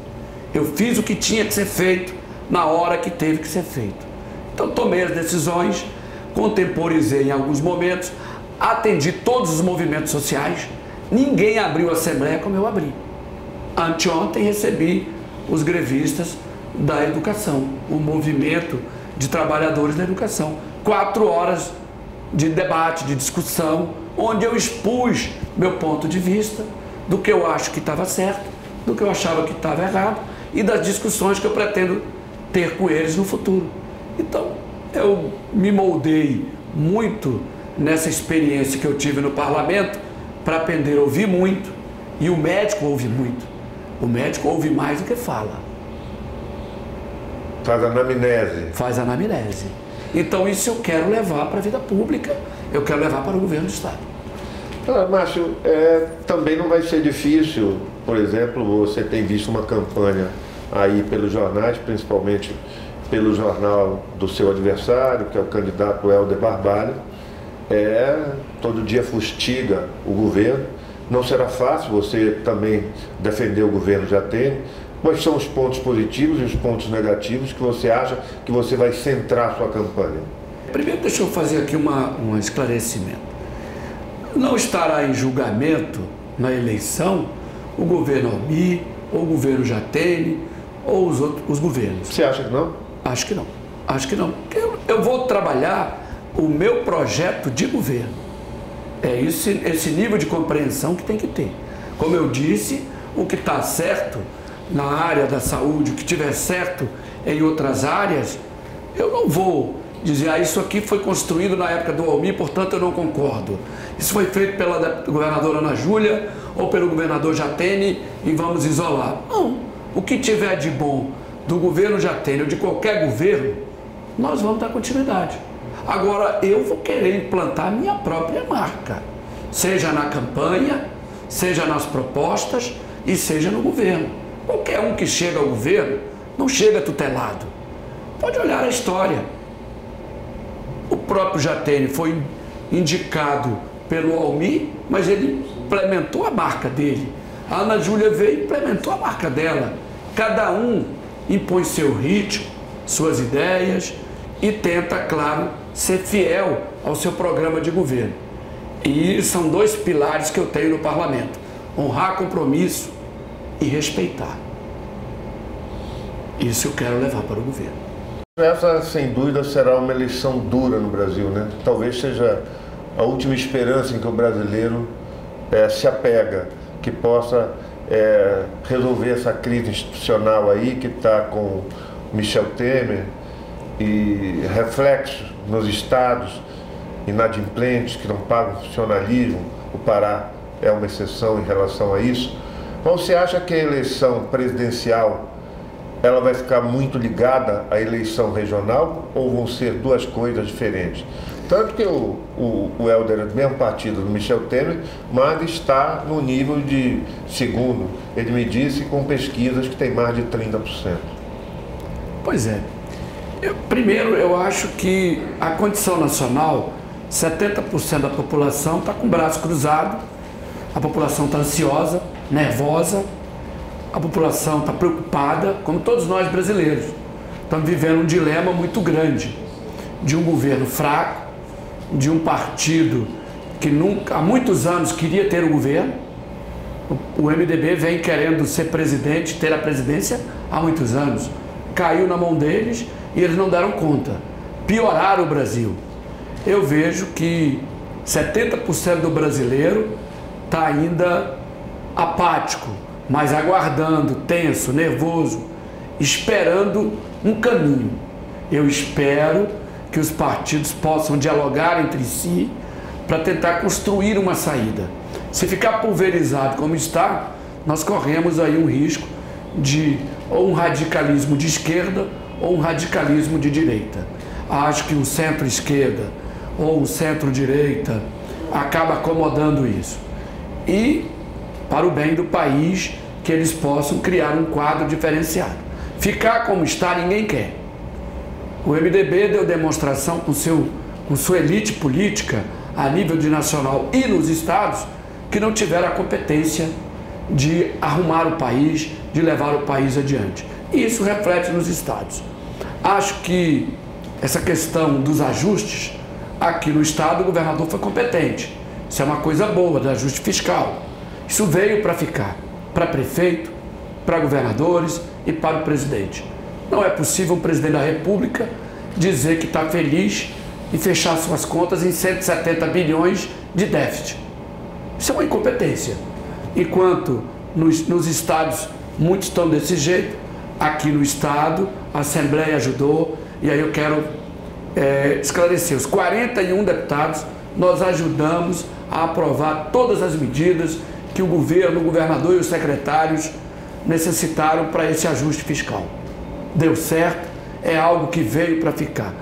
Eu fiz o que tinha que ser feito na hora que teve que ser feito. Então tomei as decisões, contemporizei em alguns momentos, atendi todos os movimentos sociais. Ninguém abriu a Assembleia como eu abri. Anteontem recebi os grevistas da educação, o movimento de trabalhadores da educação. 4 horas de debate, de discussão, onde eu expus meu ponto de vista, do que eu acho que estava certo, do que eu achava que estava errado e das discussões que eu pretendo ter com eles no futuro. Então, eu me moldei muito nessa experiência que eu tive no parlamento para aprender a ouvir muito, e o médico ouve muito. O médico ouve mais do que fala. Faz anamnese. Faz anamnese. Então isso eu quero levar para a vida pública, eu quero levar para o governo do Estado. Márcio, também não vai ser difícil, por exemplo, você tem visto uma campanha aí pelos jornais, principalmente pelo jornal do seu adversário, que é o candidato Helder Barbalho, todo dia fustiga o governo. Não será fácil você também defender o governo Jatene. Quais são os pontos positivos e os pontos negativos que você acha que você vai centrar a sua campanha? Primeiro, deixa eu fazer aqui um esclarecimento. Não estará em julgamento na eleição o governo Almir, ou o governo Jatene, ou os governos. Você acha que não? Acho que não. Acho que não. Eu vou trabalhar o meu projeto de governo. É esse nível de compreensão que tem que ter. Como eu disse, o que está certo na área da saúde, o que tiver certo em outras áreas, eu não vou dizer, isso aqui foi construído na época do Almir, portanto eu não concordo. Isso foi feito pela governadora Ana Júlia ou pelo governador Jatene e vamos isolar. Não. O que tiver de bom do governo Jatene ou de qualquer governo, nós vamos dar continuidade. Agora, eu vou querer implantar a minha própria marca, seja na campanha, seja nas propostas e seja no governo. Qualquer um que chega ao governo não chega tutelado. Pode olhar a história. O próprio Jatene foi indicado pelo Almir, mas ele implementou a marca dele. A Ana Júlia veio e implementou a marca dela. Cada um impõe seu ritmo, suas ideias e tenta, claro, ser fiel ao seu programa de governo. E são dois pilares que eu tenho no parlamento: honrar compromisso e respeitar. Isso eu quero levar para o governo. Essa, sem dúvida, será uma eleição dura no Brasil, né? Talvez seja a última esperança em que o brasileiro se apega, que possa resolver essa crise institucional aí que está com Michel Temer e reflexos nos estados inadimplentes que não pagam funcionalismo. O Pará é uma exceção em relação a isso. Mas você acha que a eleição presidencial ela vai ficar muito ligada à eleição regional ou vão ser duas coisas diferentes? Tanto que o Helder é do mesmo partido do Michel Temer, mas está no nível de segundo, ele me disse, com pesquisas que tem mais de 30%. Pois é. Primeiro, eu acho que a condição nacional, 70% da população está com o braço cruzado, a população está ansiosa, nervosa, a população está preocupada, como todos nós brasileiros. Estamos vivendo um dilema muito grande de um governo fraco, de um partido que há muitos anos queria ter o governo. O MDB vem querendo ser presidente, ter a presidência há muitos anos. Caiu na mão deles e eles não deram conta. Pioraram o Brasil. Eu vejo que 70% do brasileiro está ainda apático, mas aguardando, tenso, nervoso, esperando um caminho. Eu espero que os partidos possam dialogar entre si para tentar construir uma saída. Se ficar pulverizado como está, nós corremos aí um risco de ou um radicalismo de esquerda ou um radicalismo de direita. Acho que o centro-esquerda ou o centro-direita acaba acomodando isso. E, para o bem do país, que eles possam criar um quadro diferenciado. Ficar como está, ninguém quer. O MDB deu demonstração com sua elite política a nível de nacional e nos estados que não tiveram a competência de arrumar o país, de levar o país adiante. E isso reflete nos estados. Acho que essa questão dos ajustes, aqui no estado o governador foi competente. Isso é uma coisa boa, do ajuste fiscal. Isso veio para ficar, para prefeito, para governadores e para o presidente. Não é possível um presidente da República dizer que está feliz e fechar suas contas em 170 bilhões de déficit. Isso é uma incompetência. Enquanto nos estados muitos estão desse jeito, aqui no estado a Assembleia ajudou, e aí eu quero esclarecer, os 41 deputados, nós ajudamos a aprovar todas as medidas que o governo, o governador e os secretários necessitaram para esse ajuste fiscal. Deu certo, é algo que veio para ficar.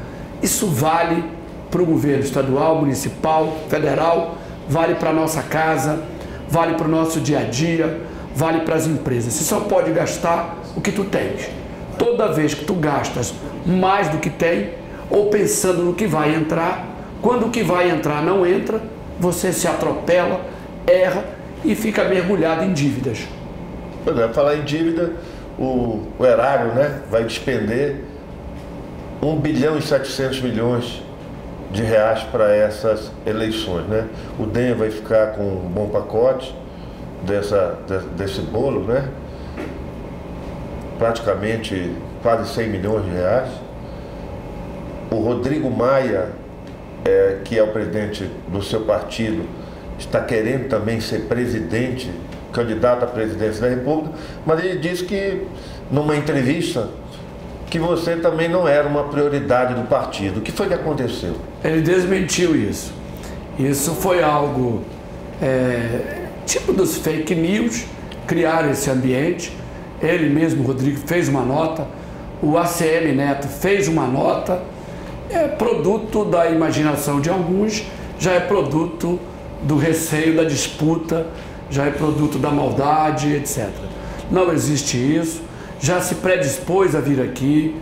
Isso vale para o governo estadual, municipal, federal, vale para a nossa casa, vale para o nosso dia a dia, vale para as empresas. Você só pode gastar o que tu tens. Toda vez que tu gastas mais do que tem, ou pensando no que vai entrar, quando o que vai entrar não entra, você se atropela, erra e fica mergulhado em dívidas. Pois é, falar em dívida, o erário, né, vai despender 1 bilhão e 700 milhões de reais para essas eleições, né? O DEM vai ficar com um bom pacote desse bolo, né? Praticamente quase 100 milhões de reais. O Rodrigo Maia, que é o presidente do seu partido, está querendo também ser presidente, candidato à presidência da República, mas ele disse que, numa entrevista, que você também não era uma prioridade do partido. O que foi que aconteceu? Ele desmentiu isso. Isso foi algo tipo dos fake news, criaram esse ambiente. Ele mesmo, Rodrigo, fez uma nota, o ACM Neto fez uma nota, é produto da imaginação de alguns, já é produto do receio da disputa, já é produto da maldade, etc. Não existe isso, já se predispôs a vir aqui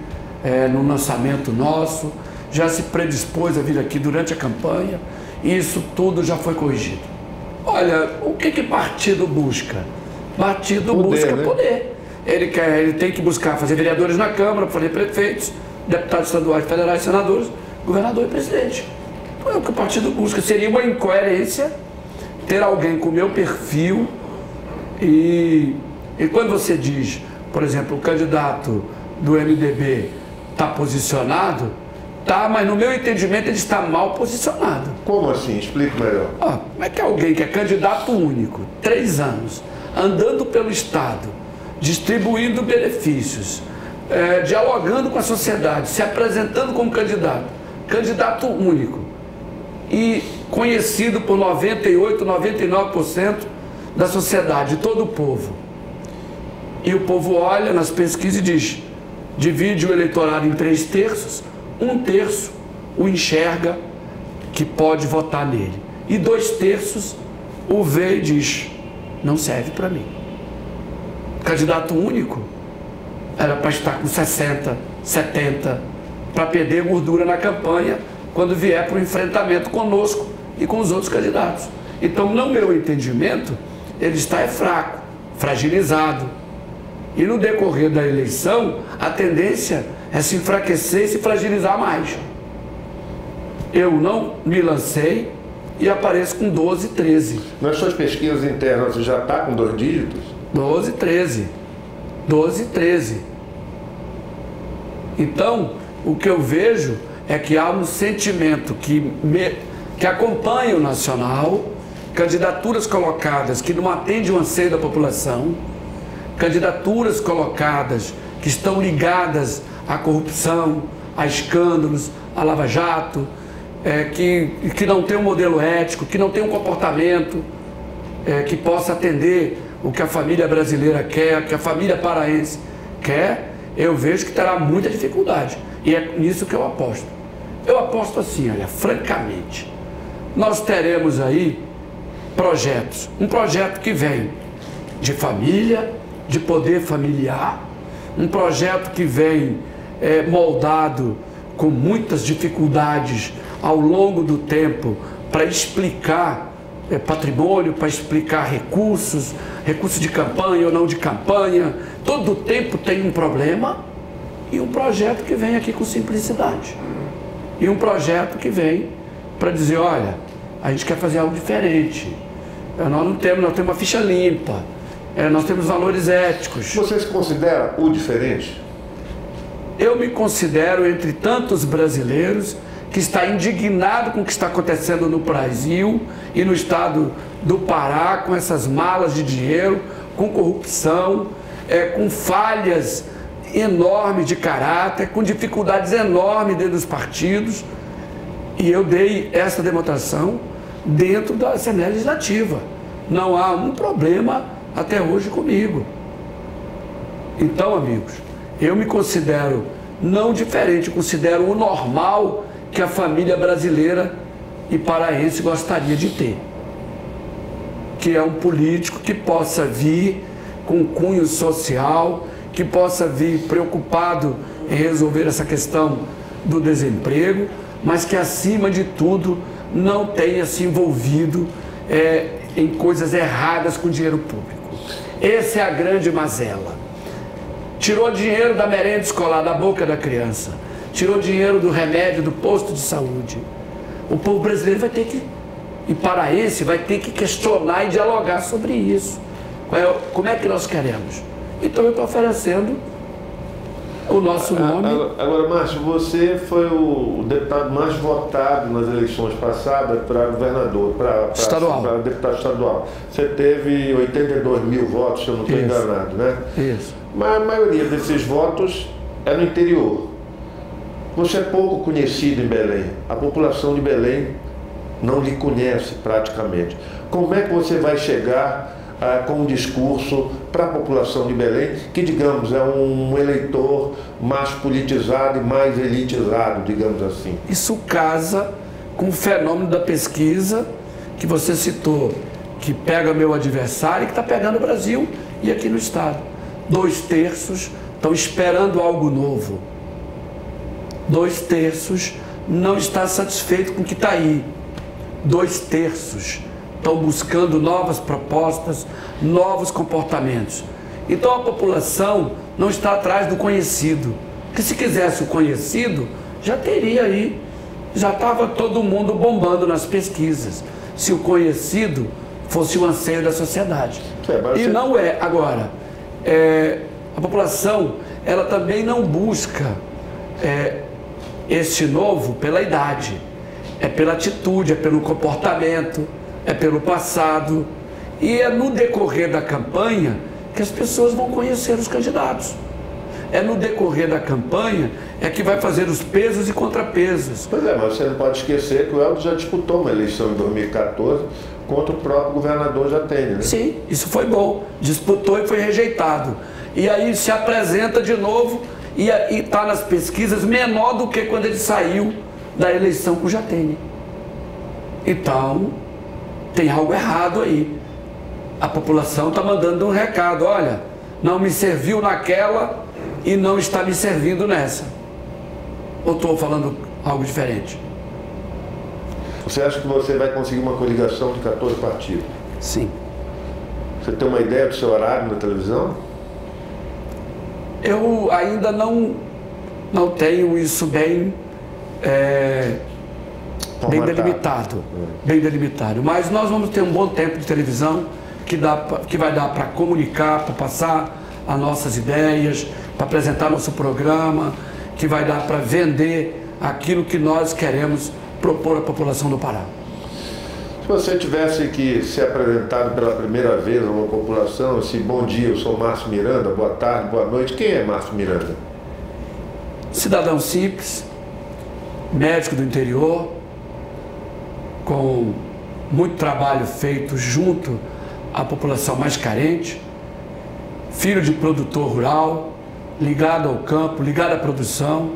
no lançamento nosso, já se predispôs a vir aqui durante a campanha, e isso tudo já foi corrigido. Olha, o que partido busca? Partido busca poder. Ele tem que buscar fazer vereadores na Câmara, fazer prefeitos, deputados estaduais, federais, senadores, governador e presidente. Então, é o que o partido busca. Seria uma incoerência ter alguém com o meu perfil e quando você diz, por exemplo, o candidato do MDB está posicionado, tá, mas no meu entendimento ele está mal posicionado. Como assim? Explique melhor. Como é que alguém que é candidato único, 3 anos, andando pelo Estado, distribuindo benefícios, dialogando com a sociedade, se apresentando como candidato único e conhecido por 98%, 99% da sociedade, todo o povo. E o povo olha nas pesquisas e diz, divide o eleitorado em 3/3, 1/3 o enxerga que pode votar nele. E 2/3 o vê e diz, não serve para mim. Candidato único era para estar com 60, 70, para perder gordura na campanha quando vier para o enfrentamento conosco e com os outros candidatos. Então, no meu entendimento, ele está fraco, fragilizado. E no decorrer da eleição, a tendência é se enfraquecer e se fragilizar mais. Eu não me lancei e apareço com 12, 13. Nas suas pesquisas internas, você já está com 2 dígitos? 12, 13. 12, 13. Então, o que eu vejo é que há um sentimento que acompanha o nacional, candidaturas colocadas que não atendem o anseio da população, candidaturas colocadas que estão ligadas à corrupção, a escândalos, a Lava Jato, que não tem um modelo ético, que não tem um comportamento que possa atender o que a família brasileira quer, o que a família paraense quer. Eu vejo que terá muita dificuldade. E é nisso que eu aposto. Eu aposto assim, olha, francamente, nós teremos aí projetos. Um projeto que vem de família, de poder familiar, um projeto que vem moldado com muitas dificuldades ao longo do tempo para explicar patrimônio, para explicar recursos de campanha ou não de campanha. Todo tempo tem um problema e um projeto que vem aqui com simplicidade. E um projeto que vem para dizer, olha, a gente quer fazer algo diferente. Nós temos uma ficha limpa, nós temos valores éticos. Você se considera o diferente? Eu me considero entre tantos brasileiros que está indignado com o que está acontecendo no Brasil e no estado do Pará, com essas malas de dinheiro, com corrupção, com falhas enormes de caráter, com dificuldades enormes dentro dos partidos. E eu dei essa demonstração dentro da Assembleia Legislativa. Não há um problema até hoje comigo. Então, amigos, eu me considero não diferente, eu considero o normal que a família brasileira e paraense gostaria de ter. Que é um político que possa vir com cunho social, que possa vir preocupado em resolver essa questão do desemprego, mas que, acima de tudo, não tenha se envolvido em coisas erradas com dinheiro público. Essa é a grande mazela. Tirou dinheiro da merenda escolar da boca da criança, tirou dinheiro do remédio do posto de saúde. O povo brasileiro vai ter que, e paraense, vai ter que questionar e dialogar sobre isso. Como é que nós queremos? Então eu estou oferecendo o nosso nome. Agora, Márcio, você foi o deputado mais votado nas eleições passadas para governador, para deputado estadual. Você teve 82 mil votos, se eu não estou enganado, né? Isso. Mas a maioria desses votos é no interior. Você é pouco conhecido em Belém. A população de Belém não lhe conhece praticamente. Como é que você vai chegar com um discurso para a população de Belém, que, digamos, é um eleitor mais politizado e mais elitizado, digamos assim? Isso casa com o fenômeno da pesquisa que você citou, que pega meu adversário e que está pegando o Brasil e aqui no Estado. 2/3 estão esperando algo novo. 2/3 não está satisfeito com o que está aí. 2/3 estão buscando novas propostas, novos comportamentos. Então a população não está atrás do conhecido. Porque se quisesse o conhecido, já teria aí, já estava todo mundo bombando nas pesquisas. Se o conhecido fosse o anseio da sociedade. E não é. Agora, a população, ela também não busca este novo pela idade. É pela atitude, é pelo comportamento, é pelo passado, e é no decorrer da campanha que as pessoas vão conhecer os candidatos. É no decorrer da campanha que vai fazer os pesos e contrapesos. Pois é, mas você não pode esquecer que o Helder já disputou uma eleição em 2014 contra o próprio governador Jatene, né? Sim, isso foi bom. Disputou e foi rejeitado. E aí se apresenta de novo e está nas pesquisas menor do que quando ele saiu da eleição com o Jatene. Então, tem algo errado aí. A população está mandando um recado: olha, não me serviu naquela e não está me servindo nessa. Ou estou falando algo diferente? Você acha que você vai conseguir uma coligação de 14 partidos? Sim. Você tem uma ideia do seu horário na televisão? Eu ainda não tenho isso bem delimitado. Bem delimitado. Mas nós vamos ter um bom tempo de televisão que vai dar para comunicar, para passar as nossas ideias, para apresentar nosso programa, que vai dar para vender aquilo que nós queremos propor à população do Pará. Se você tivesse que ser apresentado pela primeira vez a uma população, assim: bom dia, eu sou Márcio Miranda, boa tarde, boa noite, quem é Márcio Miranda? Cidadão simples, médico do interior, com muito trabalho feito junto à população mais carente, filho de produtor rural, ligado ao campo, ligado à produção,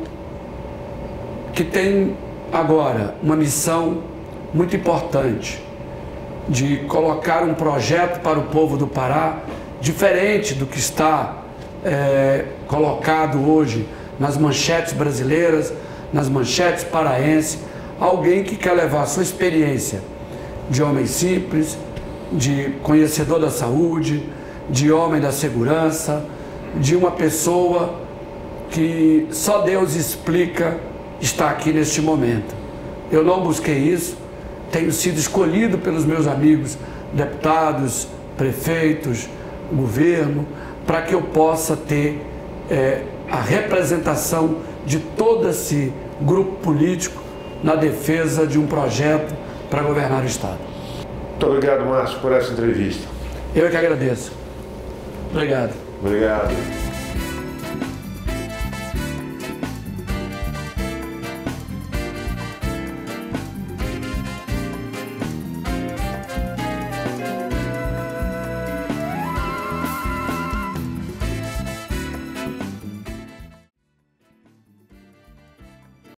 que tem agora uma missão muito importante de colocar um projeto para o povo do Pará, diferente do que está colocado hoje nas manchetes brasileiras, nas manchetes paraenses. Alguém que quer levar a sua experiência de homem simples, de conhecedor da saúde, de homem da segurança, de uma pessoa que só Deus explica estar aqui neste momento. Eu não busquei isso, tenho sido escolhido pelos meus amigos deputados, prefeitos, governo, para que eu possa ter a representação de todo esse grupo político na defesa de um projeto para governar o Estado. Muito obrigado, Márcio, por essa entrevista. Eu que agradeço. Obrigado. Obrigado.